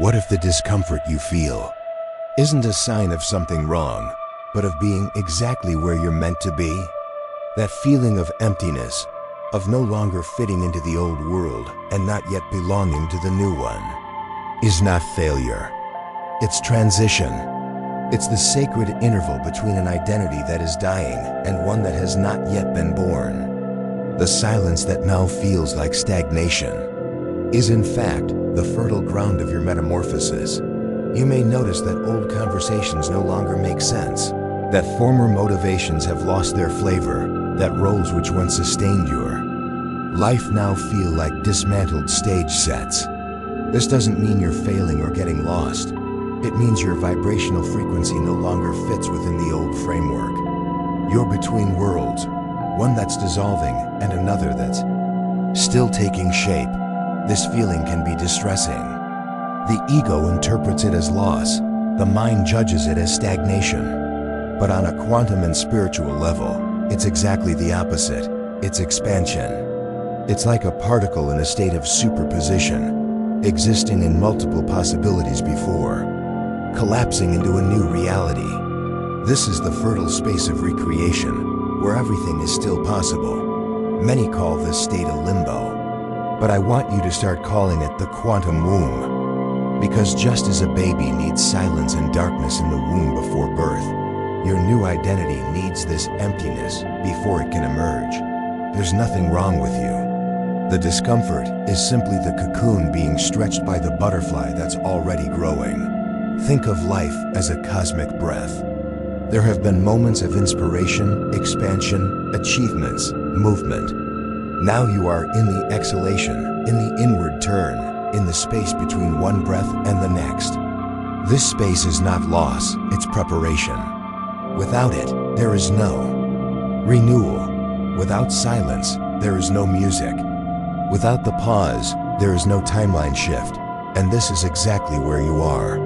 What if the discomfort you feel isn't a sign of something wrong, but of being exactly where you're meant to be? That feeling of emptiness, of no longer fitting into the old world and not yet belonging to the new one, is not failure. It's transition. It's the sacred interval between an identity that is dying and one that has not yet been born. The silence that now feels like stagnation is in fact the fertile ground of your metamorphosis. You may notice that old conversations no longer make sense, that former motivations have lost their flavor, that roles which once sustained your life now feel like dismantled stage sets. This doesn't mean you're failing or getting lost. It means your vibrational frequency no longer fits within the old framework. You're between worlds, one that's dissolving and another that's still taking shape. This feeling can be distressing. The ego interprets it as loss. The mind judges it as stagnation. But on a quantum and spiritual level, it's exactly the opposite. It's expansion. It's like a particle in a state of superposition, existing in multiple possibilities before, collapsing into a new reality. This is the fertile space of recreation, where everything is still possible. Many call this state a limbo, but I want you to start calling it the quantum womb. Because just as a baby needs silence and darkness in the womb before birth, your new identity needs this emptiness before it can emerge. There's nothing wrong with you. The discomfort is simply the cocoon being stretched by the butterfly that's already growing. Think of life as a cosmic breath. There have been moments of inspiration, expansion, achievements, movement. Now you are in the exhalation, in the inward turn, in the space between one breath and the next. This space is not loss, it's preparation. Without it, there is no renewal. Without silence, there is no music. Without the pause, there is no timeline shift. And this is exactly where you are.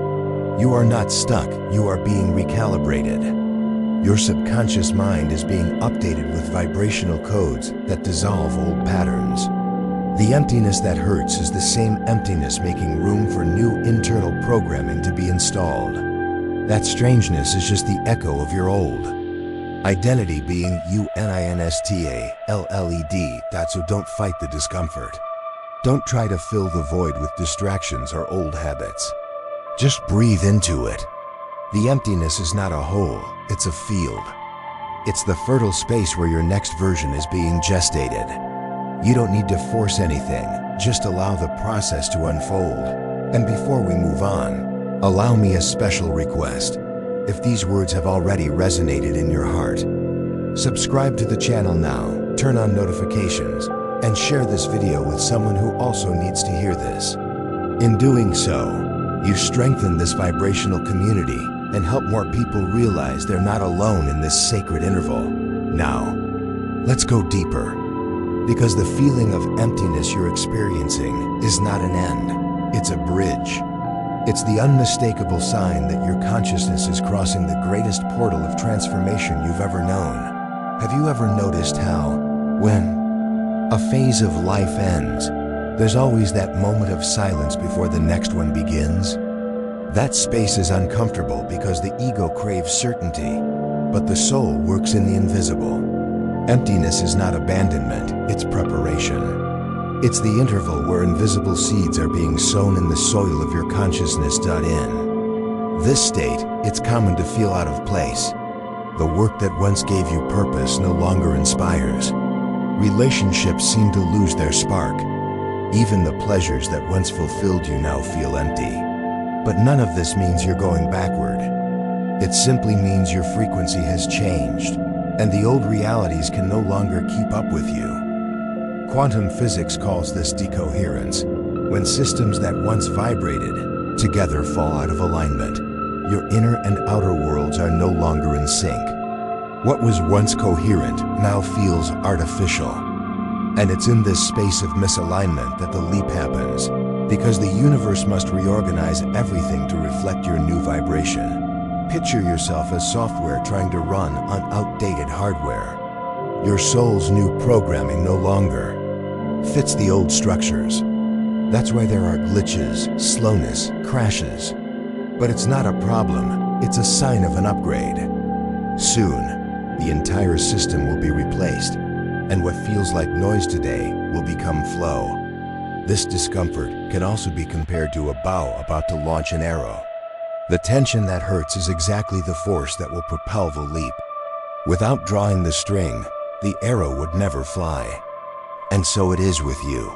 You are not stuck, you are being recalibrated. Your subconscious mind is being updated with vibrational codes that dissolve old patterns. The emptiness that hurts is the same emptiness making room for new internal programming to be installed. That strangeness is just the echo of your old identity being unmistakable. So don't fight the discomfort. Don't try to fill the void with distractions or old habits. Just breathe into it. The emptiness is not a hole, it's a field. It's the fertile space where your next version is being gestated. You don't need to force anything, just allow the process to unfold. And before we move on, allow me a special request. If these words have already resonated in your heart, subscribe to the channel now, turn on notifications, and share this video with someone who also needs to hear this. In doing so, you strengthen this vibrational community and help more people realize they're not alone in this sacred interval. Now, let's go deeper. Because the feeling of emptiness you're experiencing is not an end, it's a bridge. It's the unmistakable sign that your consciousness is crossing the greatest portal of transformation you've ever known. Have you ever noticed how, when a phase of life ends, there's always that moment of silence before the next one begins? That space is uncomfortable because the ego craves certainty, but the soul works in the invisible. Emptiness is not abandonment, it's preparation. It's the interval where invisible seeds are being sown in the soil of your consciousness. In this state, it's common to feel out of place. The work that once gave you purpose no longer inspires. Relationships seem to lose their spark. Even the pleasures that once fulfilled you now feel empty. But none of this means you're going backward. It simply means your frequency has changed, and the old realities can no longer keep up with you. Quantum physics calls this decoherence, when systems that once vibrated together fall out of alignment. Your inner and outer worlds are no longer in sync. What was once coherent now feels artificial. And it's in this space of misalignment that the leap happens, because the universe must reorganize everything to reflect your new vibration. Picture yourself as software trying to run on outdated hardware. Your soul's new programming no longer fits the old structures. That's why there are glitches, slowness, crashes. But it's not a problem, it's a sign of an upgrade. Soon, the entire system will be replaced, and what feels like noise today will become flow. This discomfort can also be compared to a bow about to launch an arrow. The tension that hurts is exactly the force that will propel the leap. Without drawing the string, the arrow would never fly. And so it is with you.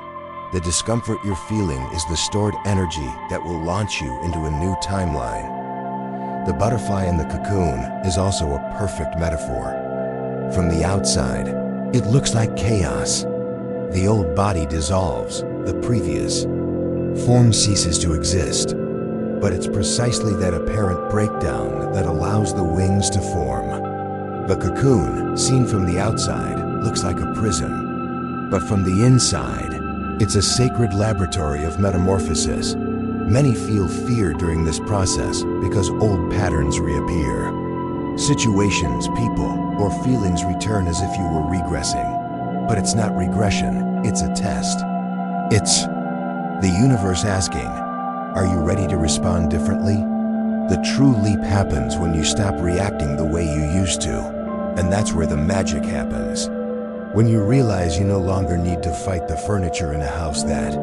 The discomfort you're feeling is the stored energy that will launch you into a new timeline. The butterfly in the cocoon is also a perfect metaphor. From the outside, it looks like chaos. The old body dissolves, the previous. Form ceases to exist. But it's precisely that apparent breakdown that allows the wings to form. The cocoon, seen from the outside, looks like a prison. But from the inside, it's a sacred laboratory of metamorphosis. Many feel fear during this process because old patterns reappear. Situations, people, or feelings return as if you were regressing. But it's not regression, it's a test. It's the universe asking, are you ready to respond differently? The true leap happens when you stop reacting the way you used to. And that's where the magic happens. When you realize you no longer need to fight the furniture in a house that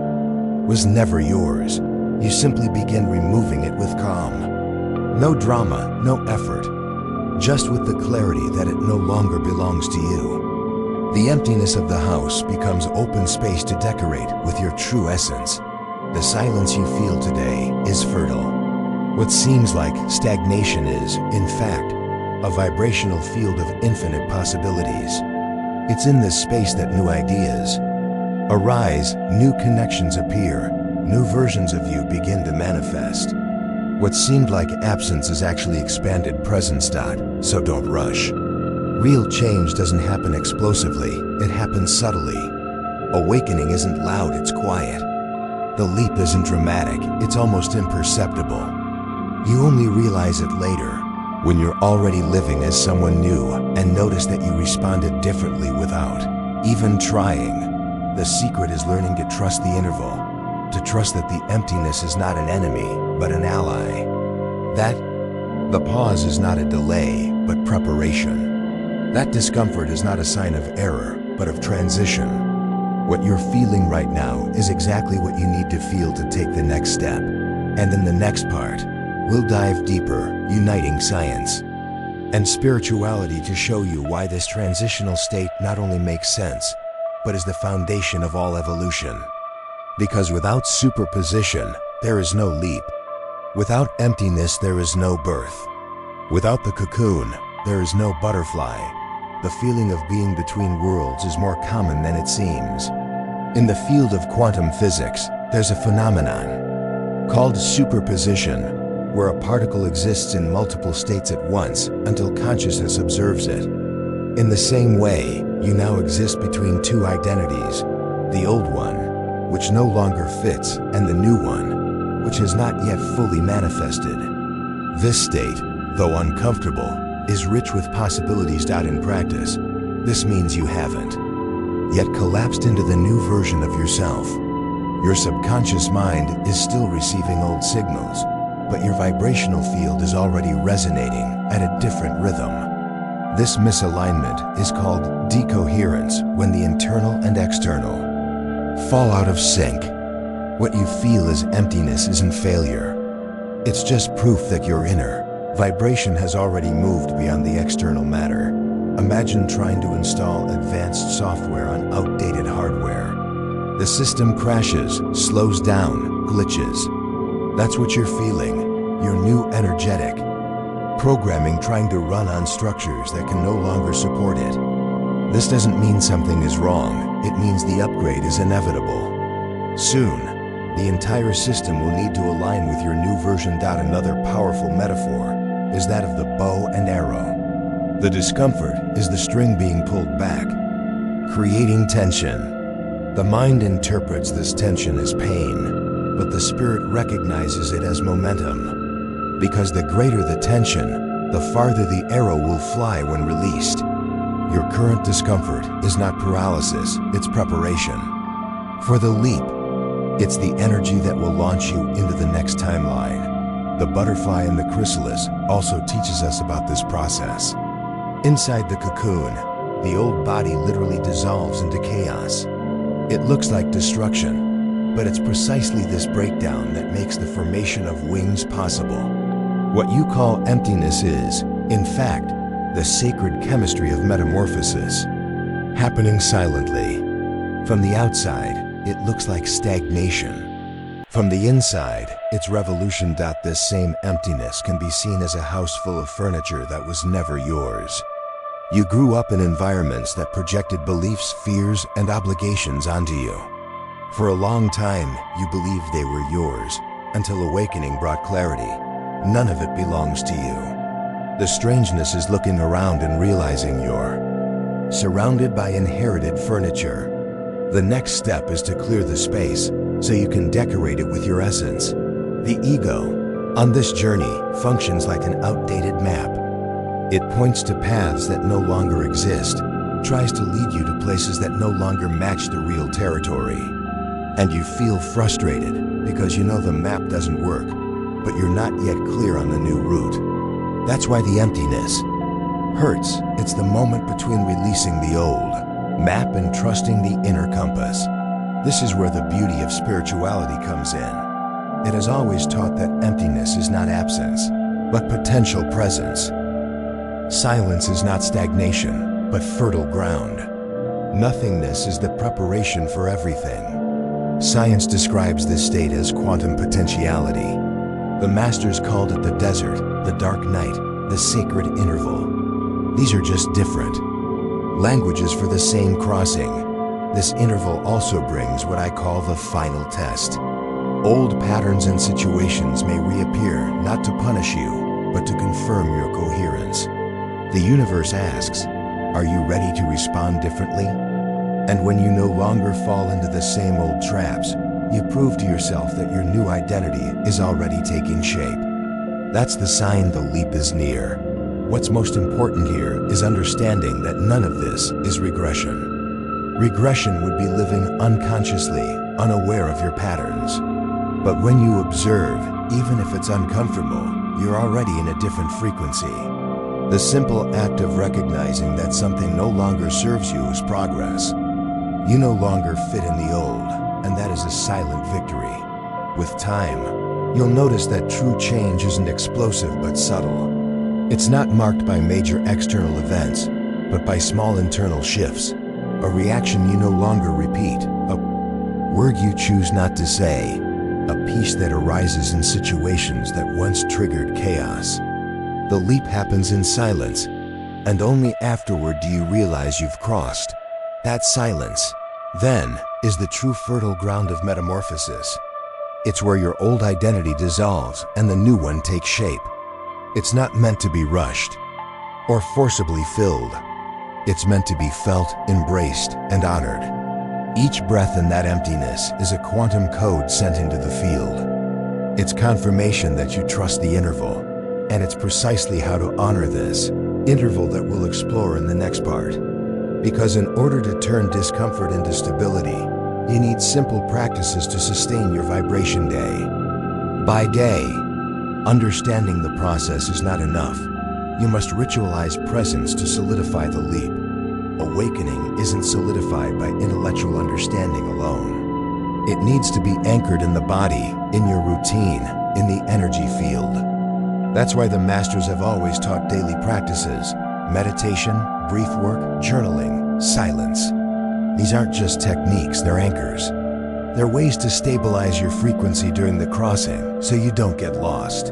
was never yours, you simply begin removing it with calm. No drama, no effort, just with the clarity that it no longer belongs to you. The emptiness of the house becomes open space to decorate with your true essence. The silence you feel today is fertile. What seems like stagnation is, in fact, a vibrational field of infinite possibilities. It's in this space that new ideas arise, new connections appear, new versions of you begin to manifest. What seemed like absence is actually expanded presence. So don't rush. Real change doesn't happen explosively, it happens subtly. Awakening isn't loud, it's quiet. The leap isn't dramatic, it's almost imperceptible. You only realize it later, when you're already living as someone new and notice that you responded differently without even trying. The secret is learning to trust the interval, to trust that the emptiness is not an enemy, but an ally. That the pause is not a delay, but preparation. That discomfort is not a sign of error, but of transition. What you're feeling right now is exactly what you need to feel to take the next step. And in the next part, we'll dive deeper, uniting science and spirituality to show you why this transitional state not only makes sense, but is the foundation of all evolution. Because without superposition, there is no leap. Without emptiness, there is no birth. Without the cocoon, there is no butterfly. The feeling of being between worlds is more common than it seems. In the field of quantum physics, there's a phenomenon called superposition, where a particle exists in multiple states at once until consciousness observes it. In the same way, you now exist between two identities, the old one, which no longer fits, and the new one, which has not yet fully manifested. This state, though uncomfortable, is rich with possibilities. In practice, this means you haven't yet collapsed into the new version of yourself. Your subconscious mind is still receiving old signals, but your vibrational field is already resonating at a different rhythm. This misalignment is called decoherence, when the internal and external fall out of sync. What you feel as emptiness isn't failure. It's just proof that your inner vibration has already moved beyond the external matter. Imagine trying to install advanced software on outdated hardware. The system crashes, slows down, glitches. That's what you're feeling, your new energetic programming trying to run on structures that can no longer support it. This doesn't mean something is wrong, it means the upgrade is inevitable. Soon, the entire system will need to align with your new version. Another powerful metaphor is that of the bow and arrow. The discomfort is the string being pulled back, creating tension. The mind interprets this tension as pain, but the spirit recognizes it as momentum. Because the greater the tension, the farther the arrow will fly when released. Your current discomfort is not paralysis, it's preparation for the leap. It's the energy that will launch you into the next timeline. The butterfly in the chrysalis also teaches us about this process. Inside the cocoon, the old body literally dissolves into chaos. It looks like destruction, but it's precisely this breakdown that makes the formation of wings possible. What you call emptiness is, in fact, the sacred chemistry of metamorphosis, happening silently. From the outside, it looks like stagnation. From the inside, it's revolution. This same emptiness can be seen as a house full of furniture that was never yours. You grew up in environments that projected beliefs, fears, and obligations onto you. For a long time, you believed they were yours, until awakening brought clarity. None of it belongs to you. The strangeness is looking around and realizing you're surrounded by inherited furniture. The next step is to clear the space so you can decorate it with your essence. The ego, on this journey, functions like an outdated map. It points to paths that no longer exist, tries to lead you to places that no longer match the real territory. And you feel frustrated because you know the map doesn't work, but you're not yet clear on the new route. That's why the emptiness hurts. It's the moment between releasing the old map and trusting the inner compass. This is where the beauty of spirituality comes in. It has always taught that emptiness is not absence, but potential presence. Silence is not stagnation, but fertile ground. Nothingness is the preparation for everything. Science describes this state as quantum potentiality. The masters called it the desert, the dark night, the sacred interval. These are just different languages for the same crossing. This interval also brings what I call the final test. Old patterns and situations may reappear, not to punish you, but to confirm your coherence. The universe asks, are you ready to respond differently? And when you no longer fall into the same old traps, you prove to yourself that your new identity is already taking shape. That's the sign the leap is near. What's most important here is understanding that none of this is regression. Regression would be living unconsciously, unaware of your patterns. But when you observe, even if it's uncomfortable, you're already in a different frequency. The simple act of recognizing that something no longer serves you is progress. You no longer fit in the old, and that is a silent victory. With time, you'll notice that true change isn't explosive but subtle. It's not marked by major external events, but by small internal shifts. A reaction you no longer repeat, a word you choose not to say, a peace that arises in situations that once triggered chaos. The leap happens in silence, and only afterward do you realize you've crossed that silence. Then is the true fertile ground of metamorphosis. It's where your old identity dissolves and the new one takes shape. It's not meant to be rushed or forcibly filled. It's meant to be felt, embraced, and honored. Each breath in that emptiness is a quantum code sent into the field. It's confirmation that you trust the interval. And it's precisely how to honor this interval that we'll explore in the next part. Because in order to turn discomfort into stability, you need simple practices to sustain your vibration day by day. Understanding the process is not enough. You must ritualize presence to solidify the leap. Awakening isn't solidified by intellectual understanding alone. It needs to be anchored in the body, in your routine, in the energy field. That's why the masters have always taught daily practices: meditation, brief work, journaling, silence. These aren't just techniques, they're anchors. They're ways to stabilize your frequency during the crossing so you don't get lost.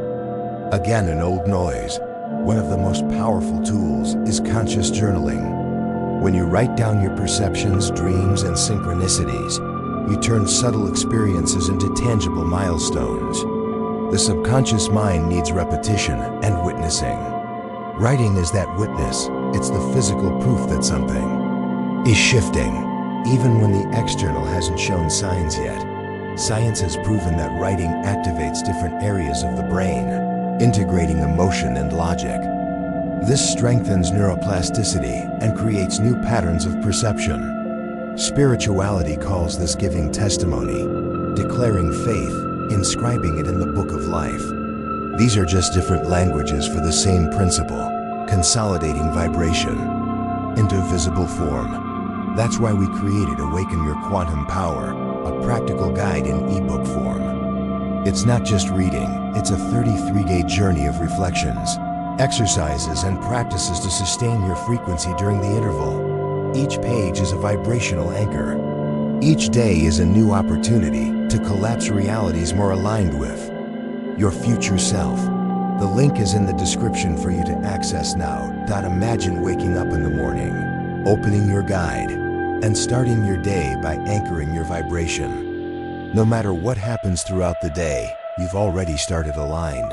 Again, an old noise. One of the most powerful tools is conscious journaling. When you write down your perceptions, dreams, and synchronicities, you turn subtle experiences into tangible milestones. The subconscious mind needs repetition and witnessing. Writing is that witness. It's the physical proof that something is shifting, even when the external hasn't shown signs yet. Science has proven that writing activates different areas of the brain, integrating emotion and logic. This strengthens neuroplasticity and creates new patterns of perception. Spirituality calls this giving testimony. declaring faith, inscribing it in the book of life. These are just different languages for the same principle, consolidating vibration into visible form. That's why we created Awaken Your Quantum Power, a practical guide in ebook form. It's not just reading, it's a 33-day journey of reflections, exercises, and practices to sustain your frequency during the interval. Each page is a vibrational anchor. Each day is a new opportunity to collapse realities more aligned with your future self. The link is in the description for you to access now. Imagine waking up in the morning, opening your guide, and starting your day by anchoring your vibration. No matter what happens throughout the day, you've already started aligned.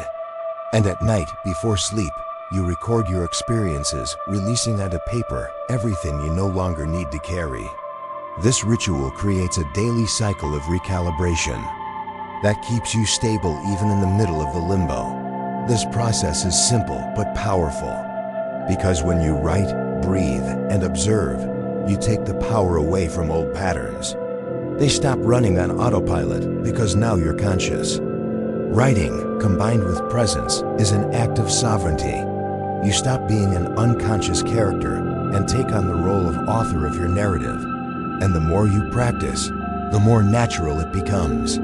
And at night, before sleep, you record your experiences, releasing onto paper everything you no longer need to carry. This ritual creates a daily cycle of recalibration that keeps you stable even in the middle of the limbo. This process is simple but powerful, because when you write, breathe, and observe, you take the power away from old patterns. They stop running on autopilot because now you're conscious. Writing, combined with presence, is an act of sovereignty. You stop being an unconscious character and take on the role of author of your narrative. And the more you practice, the more natural it becomes.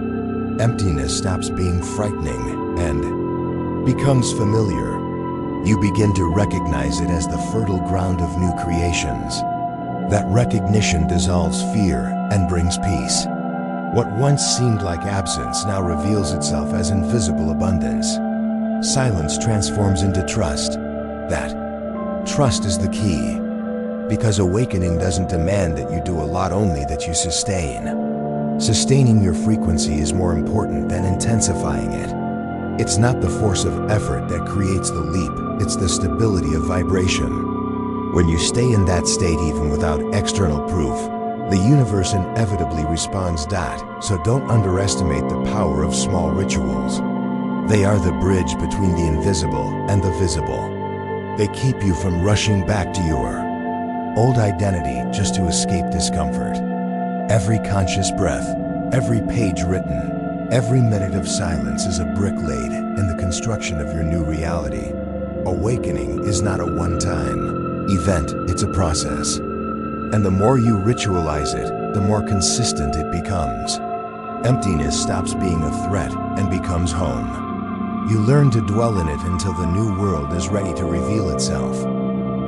Emptiness stops being frightening and becomes familiar. You begin to recognize it as the fertile ground of new creations. That recognition dissolves fear and brings peace. What once seemed like absence now reveals itself as invisible abundance. Silence transforms into trust. That trust is the key, because awakening doesn't demand that you do a lot, only that you sustain. Sustaining your frequency is more important than intensifying it. It's not the force of effort that creates the leap, it's the stability of vibration. When you stay in that state even without external proof, the universe inevitably responds. So don't underestimate the power of small rituals. They are the bridge between the invisible and the visible. They keep you from rushing back to your old identity just to escape discomfort. Every conscious breath, every page written, every minute of silence is a brick laid in the construction of your new reality. Awakening is not a one-time event, it's a process. And the more you ritualize it, the more consistent it becomes. Emptiness stops being a threat and becomes home. You learn to dwell in it until the new world is ready to reveal itself.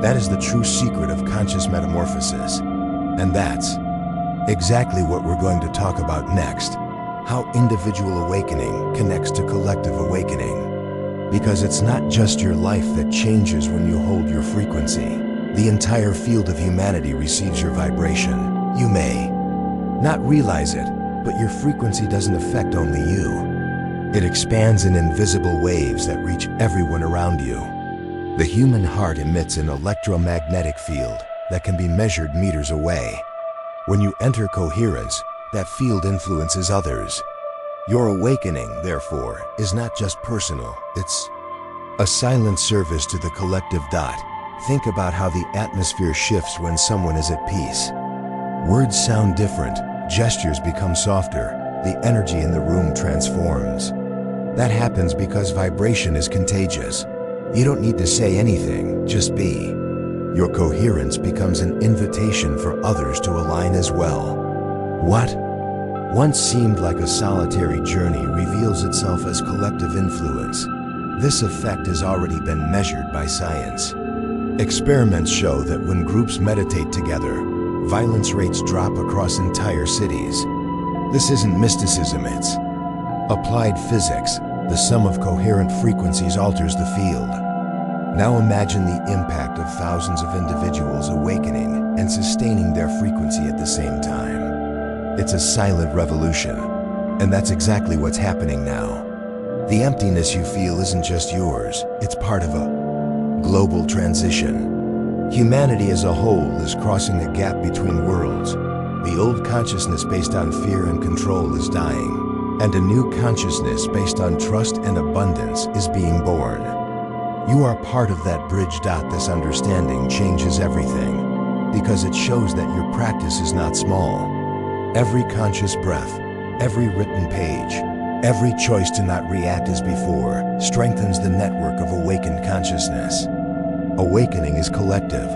That is the true secret of conscious metamorphosis. And that's exactly what we're going to talk about next. How individual awakening connects to collective awakening. Because it's not just your life that changes when you hold your frequency. The entire field of humanity receives your vibration. You may not realize it, but your frequency doesn't affect only you. It expands in invisible waves that reach everyone around you. The human heart emits an electromagnetic field that can be measured meters away. When you enter coherence, that field influences others. Your awakening, therefore, is not just personal, it's a silent service to the collective. Think about how the atmosphere shifts when someone is at peace. Words sound different, gestures become softer, the energy in the room transforms. That happens because vibration is contagious. You don't need to say anything, just be. Your coherence becomes an invitation for others to align as well. What once seemed like a solitary journey reveals itself as collective influence. This effect has already been measured by science. Experiments show that when groups meditate together, violence rates drop across entire cities. This isn't mysticism, it's applied physics. The sum of coherent frequencies alters the field. Now imagine the impact of thousands of individuals awakening and sustaining their frequency at the same time. It's a silent revolution, and that's exactly what's happening now. The emptiness you feel isn't just yours, it's part of a global transition. Humanity as a whole is crossing a gap between worlds. The old consciousness based on fear and control is dying, and a new consciousness based on trust and abundance is being born. You are part of that bridge. This understanding changes everything, because it shows that your practice is not small. Every conscious breath, Every written page, every choice to not react as before, strengthens the network of awakened consciousness. Awakening is collective,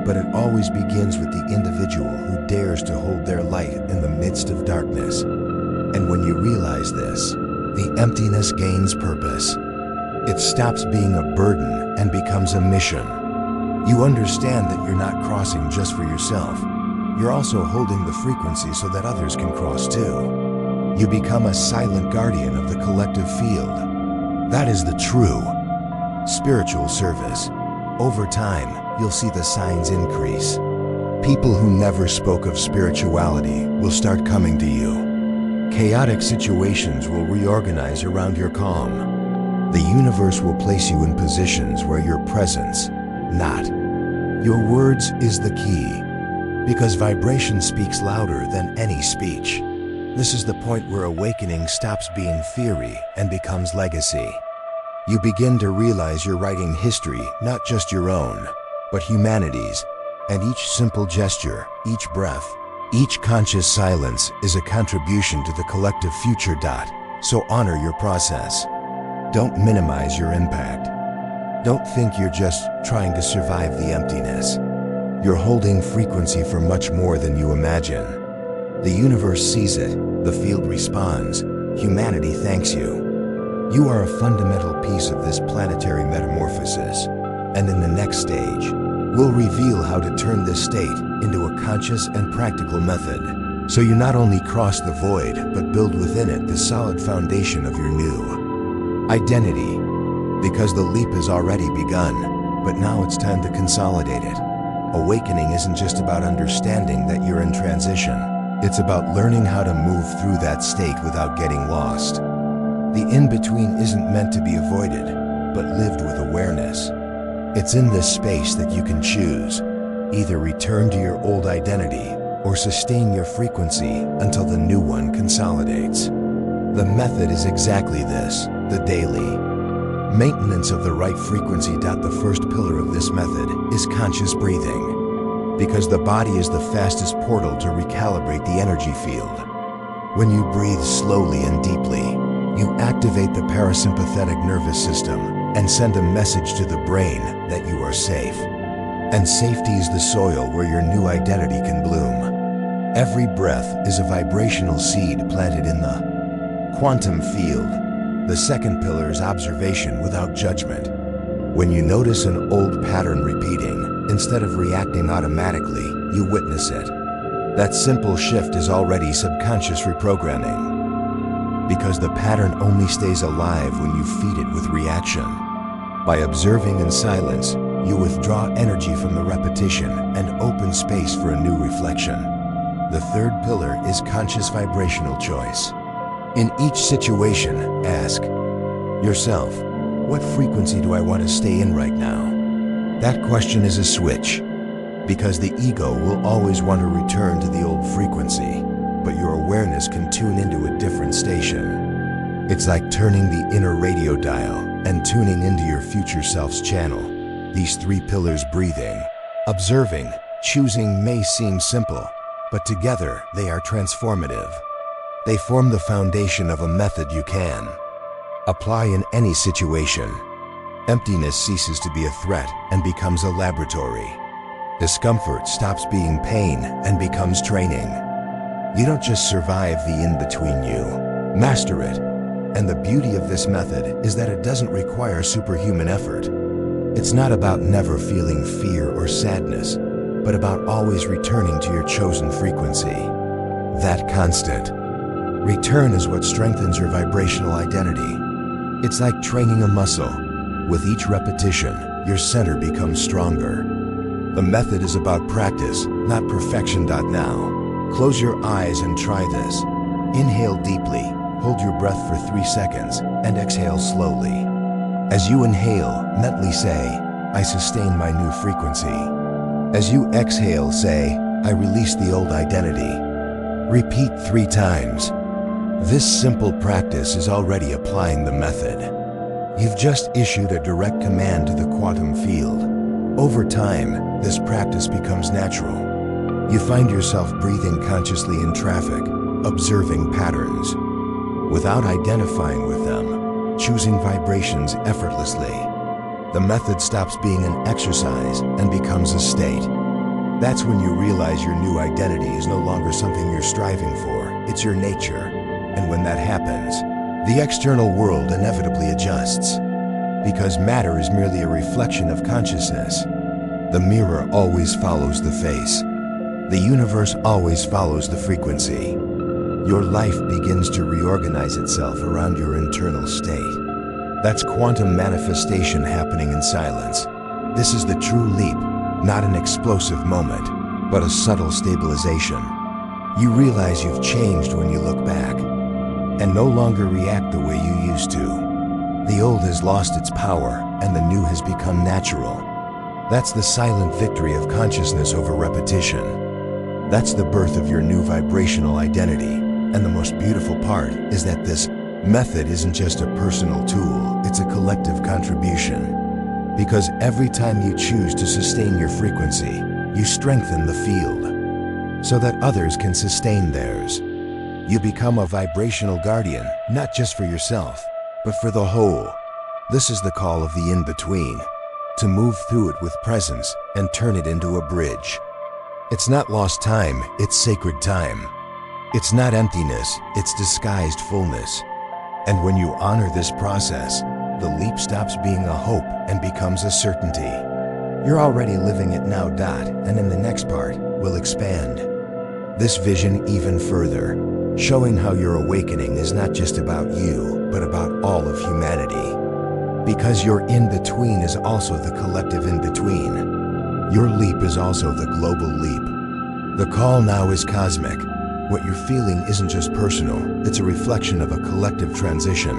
but it always begins with the individual who dares to hold their light in the midst of darkness. And when you realize this, the emptiness gains purpose. It stops being a burden and becomes a mission. You understand that you're not crossing just for yourself. You're also holding the frequency so that others can cross too. You become a silent guardian of the collective field. That is the true spiritual service. Over time, you'll see the signs increase. People who never spoke of spirituality will start coming to you. Chaotic situations will reorganize around your calm. The universe will place you in positions where your presence, not your words, is the key. Because vibration speaks louder than any speech. This is the point where awakening stops being theory and becomes legacy. You begin to realize you're writing history, not just your own, but humanity's. And each simple gesture, each breath, each conscious silence is a contribution to the collective future. So honor your process. Don't minimize your impact. Don't think you're just trying to survive the emptiness. You're holding frequency for much more than you imagine. The universe sees it, the field responds, humanity thanks you. You are a fundamental piece of this planetary metamorphosis, and in the next stage, we'll reveal how to turn this state into a conscious and practical method, so you not only cross the void, but build within it the solid foundation of your new identity. Because the leap has already begun, but now it's time to consolidate it. Awakening isn't just about understanding that you're in transition. It's about learning how to move through that state without getting lost. The in-between isn't meant to be avoided, but lived with awareness. It's in this space that you can choose. Either return to your old identity or sustain your frequency until the new one consolidates. The method is exactly this, the daily maintenance of the right frequency. The first pillar of this method is conscious breathing, because the body is the fastest portal to recalibrate the energy field. When you breathe slowly and deeply, you activate the parasympathetic nervous system and send a message to the brain that you are safe. And safety is the soil where your new identity can bloom. Every breath is a vibrational seed planted in the quantum field. The second pillar is observation without judgment. When you notice an old pattern repeating, instead of reacting automatically, you witness it. That simple shift is already subconscious reprogramming. Because the pattern only stays alive when you feed it with reaction. By observing in silence, you withdraw energy from the repetition and open space for a new reflection. The third pillar is conscious vibrational choice. In each situation, ask yourself, what frequency do I want to stay in right now? That question is a switch, because the ego will always want to return to the old frequency, but your awareness can tune into a different station. It's like turning the inner radio dial and tuning into your future self's channel. These three pillars, breathing, observing, choosing, may seem simple, but together they are transformative. They form the foundation of a method you can apply in any situation. Emptiness ceases to be a threat and becomes a laboratory. Discomfort stops being pain and becomes training. You don't just survive the in-between, you master it. And the beauty of this method is that it doesn't require superhuman effort. It's not about never feeling fear or sadness, but about always returning to your chosen frequency. That constant return is what strengthens your vibrational identity. It's like training a muscle. With each repetition, your center becomes stronger. The method is about practice, not perfection. Now, close your eyes and try this. Inhale deeply, hold your breath for 3 seconds, and exhale slowly. As you inhale, mentally say, I sustain my new frequency. As you exhale, say, I release the old identity. Repeat 3 times. This simple practice is already applying the method. You've just issued a direct command to the quantum field. Over time, this practice becomes natural. You find yourself breathing consciously in traffic, observing patterns, without identifying with them, choosing vibrations effortlessly. The method stops being an exercise and becomes a state. That's when you realize your new identity is no longer something you're striving for, it's your nature. And when that happens, the external world inevitably adjusts. Because matter is merely a reflection of consciousness. The mirror always follows the face. The universe always follows the frequency. Your life begins to reorganize itself around your internal state. That's quantum manifestation happening in silence. This is the true leap, not an explosive moment, but a subtle stabilization. You realize you've changed when you look back, and no longer react the way you used to. The old has lost its power, and the new has become natural. That's the silent victory of consciousness over repetition. That's the birth of your new vibrational identity. And the most beautiful part is that this method isn't just a personal tool, it's a collective contribution. Because every time you choose to sustain your frequency, you strengthen the field, so that others can sustain theirs. You become a vibrational guardian, not just for yourself, but for the whole. This is the call of the in-between, to move through it with presence and turn it into a bridge. It's not lost time, it's sacred time. It's not emptiness, it's disguised fullness. And when you honor this process, the leap stops being a hope and becomes a certainty. You're already living it now, and in the next part, we'll expand this vision even further, showing how your awakening is not just about you, but about all of humanity. Because your in-between is also the collective in-between. Your leap is also the global leap. The call now is cosmic. What you're feeling isn't just personal, it's a reflection of a collective transition.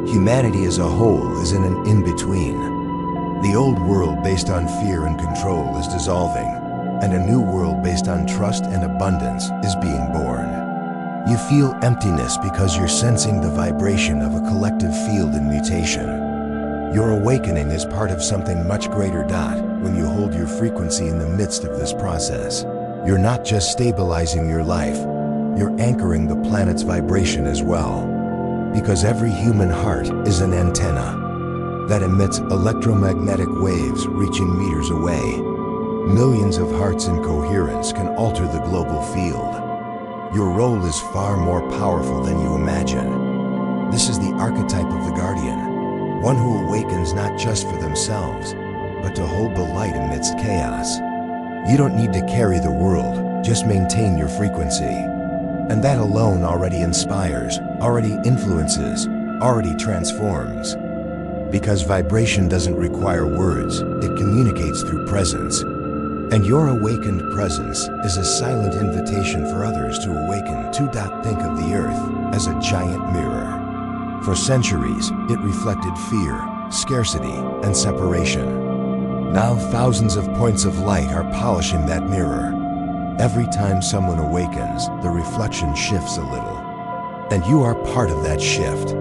Humanity as a whole is in an in-between. The old world based on fear and control is dissolving, and a new world based on trust and abundance is being born. You feel emptiness because you're sensing the vibration of a collective field in mutation. Your awakening is part of something much greater. When you hold your frequency in the midst of this process, you're not just stabilizing your life, you're anchoring the planet's vibration as well. Because every human heart is an antenna that emits electromagnetic waves reaching meters away. Millions of hearts in coherence can alter the global field. Your role is far more powerful than you imagine. This is the archetype of the guardian, one who awakens not just for themselves, but to hold the light amidst chaos. You don't need to carry the world, just maintain your frequency. And that alone already inspires, already influences, already transforms. Because vibration doesn't require words, it communicates through presence. And your awakened presence is a silent invitation for others to awaken to. Think of the earth as a giant mirror. For centuries, it reflected fear, scarcity, and separation. Now thousands of points of light are polishing that mirror. Every time someone awakens, the reflection shifts a little. And you are part of that shift.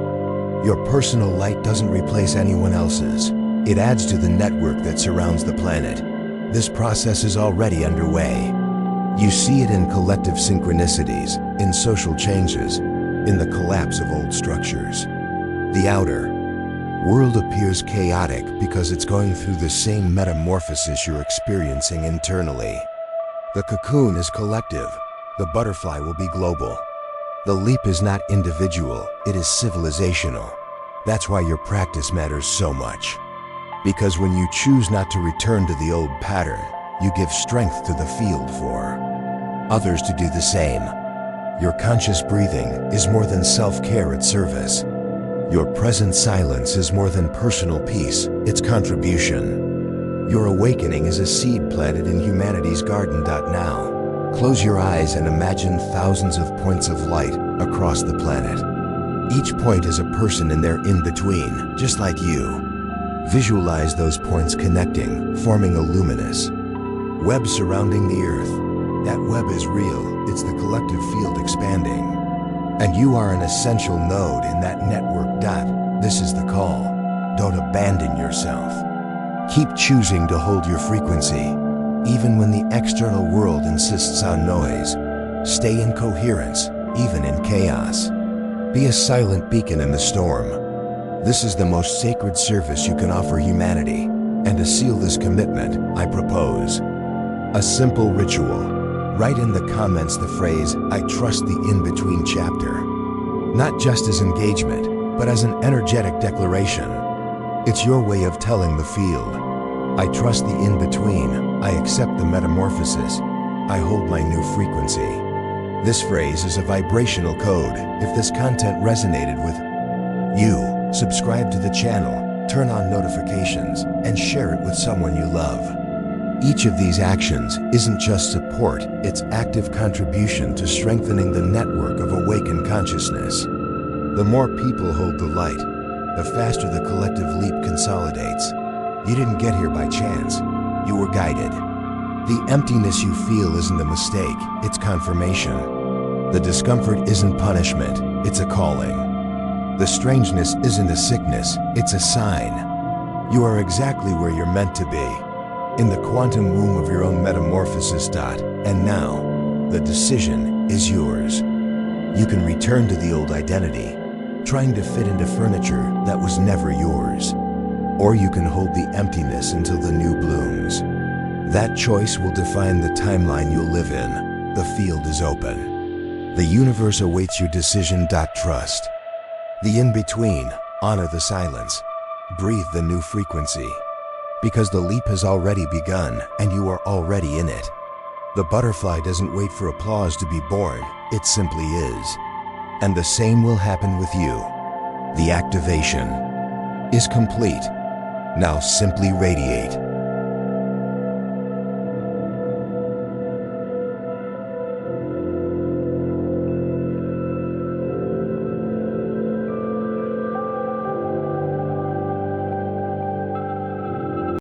Your personal light doesn't replace anyone else's. It adds to the network that surrounds the planet. This process is already underway. You see it in collective synchronicities, in social changes, in the collapse of old structures. The outer world appears chaotic because it's going through the same metamorphosis you're experiencing internally. The cocoon is collective. The butterfly will be global. The leap is not individual, it is civilizational. That's why your practice matters so much. Because when you choose not to return to the old pattern, you give strength to the field for others to do the same. Your conscious breathing is more than self-care, it's service. Your present silence is more than personal peace, it's contribution. Your awakening is a seed planted in humanity's garden. Now, close your eyes and imagine thousands of points of light across the planet. Each point is a person in their in-between, just like you. Visualize those points connecting, forming a luminous web surrounding the earth. That web is real, it's the collective field expanding. And you are an essential node in that network. This is the call. Don't abandon yourself. Keep choosing to hold your frequency, even when the external world insists on noise. Stay in coherence, even in chaos. Be a silent beacon in the storm. This is the most sacred service you can offer humanity, and to seal this commitment, I propose a simple ritual. Write in the comments the phrase, "I trust the in-between chapter," not just as engagement, but as an energetic declaration. It's your way of telling the field, "I trust the in-between, I accept the metamorphosis, I hold my new frequency." This phrase is a vibrational code. If this content resonated with you, subscribe to the channel, turn on notifications, and share it with someone you love. Each of these actions isn't just support, it's active contribution to strengthening the network of awakened consciousness. The more people hold the light, the faster the collective leap consolidates. You didn't get here by chance, you were guided. The emptiness you feel isn't a mistake, it's confirmation. The discomfort isn't punishment, it's a calling. The strangeness isn't a sickness, it's a sign. You are exactly where you're meant to be, in the quantum womb of your own metamorphosis. And now, the decision is yours. You can return to the old identity, trying to fit into furniture that was never yours. Or you can hold the emptiness until the new blooms. That choice will define the timeline you'll live in. The field is open. The universe awaits your decision. Trust the in-between, honor the silence, breathe the new frequency. Because the leap has already begun and you are already in it. The butterfly doesn't wait for applause to be born, it simply is. And the same will happen with you. The activation is complete. Now simply radiate.